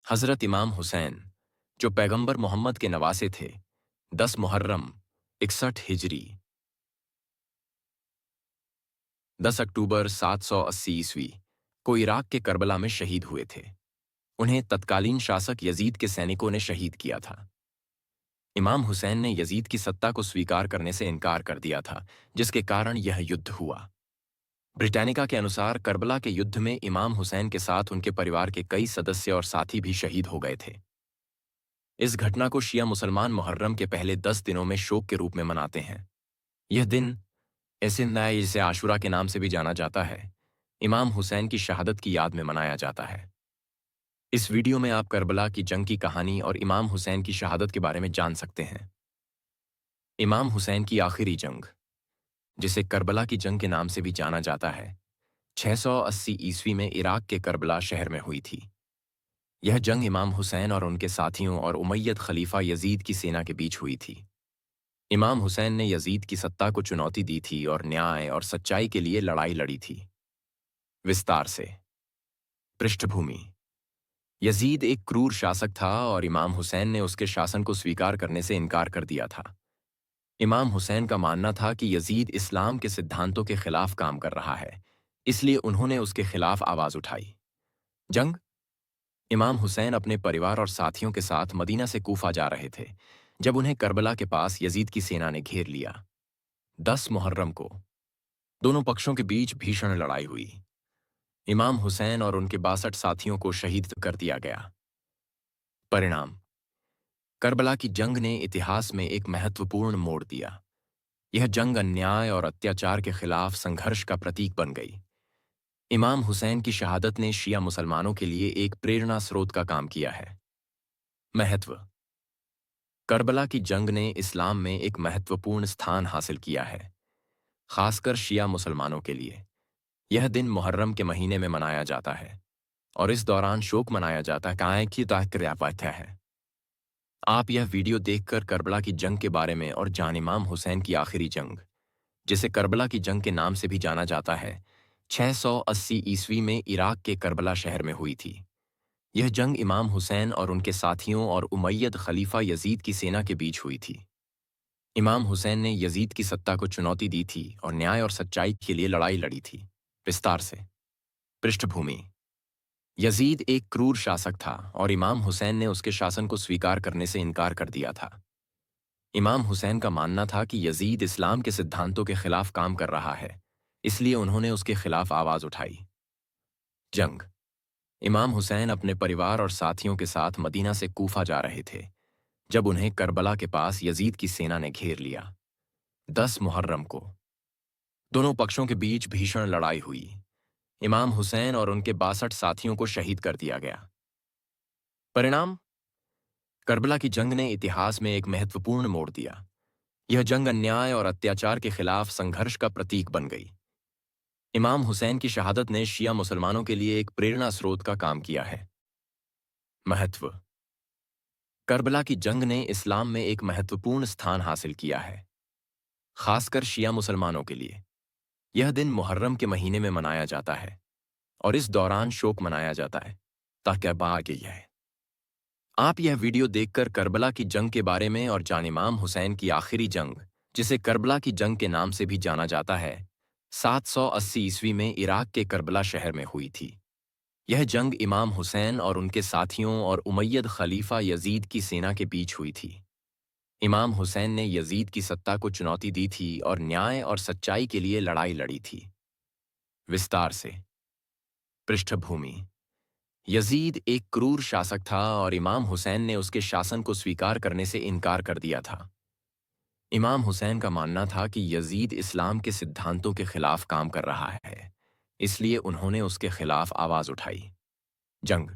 हज़रत इमाम हुसैन, जो पैगंबर मोहम्मद के नवासे थे, 10 मुहर्रम 61 हिजरी, 10 अक्टूबर 780 ईस्वी को इराक के करबला में शहीद हुए थे। उन्हें तत्कालीन शासक यजीद के सैनिकों ने शहीद किया था। इमाम हुसैन ने यजीद की सत्ता को स्वीकार करने से इनकार कर दिया था, जिसके कारण यह युद्ध हुआ। ब्रिटानिका के अनुसार करबला के युद्ध में इमाम हुसैन के साथ उनके परिवार के कई सदस्य और साथी भी शहीद हो गए थे। इस घटना को शिया मुसलमान मुहर्रम के पहले 10 दिनों में शोक के रूप में मनाते हैं। यह दिन ऐसिन जिसे आशुरा के नाम से भी जाना जाता है, इमाम हुसैन की शहादत की याद में मनाया जाता है। इस वीडियो में आप करबला की जंग की कहानी और इमाम हुसैन की शहादत के बारे में जान सकते हैं। इमाम हुसैन की आखिरी जंग, जिसे करबला की जंग के नाम से भी जाना जाता है, 680 ईस्वी में इराक के करबला शहर में हुई थी। यह जंग इमाम हुसैन और उनके साथियों और उमैयद खलीफा यजीद की सेना के बीच हुई थी। इमाम हुसैन ने यजीद की सत्ता को चुनौती दी थी और न्याय और सच्चाई के लिए लड़ाई लड़ी थी। विस्तार से पृष्ठभूमि। यजीद एक क्रूर शासक था और इमाम हुसैन ने उसके शासन को स्वीकार करने से इनकार कर दिया था। इमाम हुसैन का मानना था कि यजीद इस्लाम के सिद्धांतों के खिलाफ काम कर रहा है, इसलिए उन्होंने उसके खिलाफ आवाज उठाई। जंग। इमाम हुसैन अपने परिवार और साथियों के साथ मदीना से कूफा जा रहे थे जब उन्हें करबला के पास यजीद की सेना ने घेर लिया। 10 मुहर्रम को दोनों पक्षों के बीच भीषण लड़ाई हुई। इमाम हुसैन और उनके 62 साथियों को शहीद कर दिया गया। परिणाम। करबला की जंग ने इतिहास में एक महत्वपूर्ण मोड़ दिया। यह जंग अन्याय और अत्याचार के खिलाफ संघर्ष का प्रतीक बन गई। इमाम हुसैन की शहादत ने शिया मुसलमानों के लिए एक प्रेरणा स्रोत का काम किया है। महत्व। करबला की जंग ने इस्लाम में एक महत्वपूर्ण स्थान हासिल किया है, खासकर शिया मुसलमानों के लिए। यह दिन मुहर्रम के महीने में मनाया जाता है और इस दौरान शोक मनाया जाता है कि ताकर्यापात्या है। आप यह वीडियो देखकर करबला की जंग के बारे में और जान इमाम हुसैन की आखिरी जंग, जिसे करबला की जंग के नाम से भी जाना जाता है, 680 ईस्वी में इराक के करबला शहर में हुई थी। यह जंग इमाम हुसैन और उनके साथियों और उमैयद खलीफा यजीद की सेना के बीच हुई थी। इमाम हुसैन ने यजीद की सत्ता को चुनौती दी थी और न्याय और सच्चाई के लिए लड़ाई लड़ी थी। विस्तार से पृष्ठभूमि। यजीद एक क्रूर शासक था और इमाम हुसैन ने उसके शासन को स्वीकार करने से इनकार कर दिया था। इमाम हुसैन का मानना था कि यजीद इस्लाम के सिद्धांतों के खिलाफ काम कर रहा है, इसलिए उन्होंने उसके खिलाफ आवाज उठाई। जंग। इमाम हुसैन अपने परिवार और साथियों के साथ मदीना से कूफा जा रहे थे जब उन्हें करबला के पास यजीद की सेना ने घेर लिया। 10 मुहर्रम को दोनों पक्षों के बीच भीषण लड़ाई हुई। इमाम हुसैन और उनके 62 साथियों को शहीद कर दिया गया। परिणाम। करबला की जंग ने इतिहास में एक महत्वपूर्ण मोड़ दिया। यह जंग अन्याय और अत्याचार के खिलाफ संघर्ष का प्रतीक बन गई। इमाम हुसैन की शहादत ने शिया मुसलमानों के लिए एक प्रेरणा स्रोत का काम किया है। महत्व। करबला की जंग ने इस्लाम में एक महत्वपूर्ण स्थान हासिल किया है, खासकर शिया मुसलमानों के लिए। यह दिन मुहर्रम के महीने में मनाया जाता है और इस दौरान शोक मनाया जाता है ताकि गई है। आप यह वीडियो देखकर करबला की जंग के बारे में और जान इमाम हुसैन की आखिरी जंग, जिसे करबला की जंग के नाम से भी जाना जाता है, 780 ईस्वी में इराक के करबला शहर में हुई थी। यह जंग इमाम हुसैन और उनके साथियों और उमैयद खलीफा यजीद की सेना के बीच हुई थी। इमाम हुसैन ने यजीद की सत्ता को चुनौती दी थी और न्याय और सच्चाई के लिए लड़ाई लड़ी थी। विस्तार से पृष्ठभूमि। यजीद एक क्रूर शासक था और इमाम हुसैन ने उसके शासन को स्वीकार करने से इनकार कर दिया था। इमाम हुसैन का मानना था कि यजीद इस्लाम के सिद्धांतों के खिलाफ काम कर रहा है, इसलिए उन्होंने उसके खिलाफ आवाज उठाई। जंग।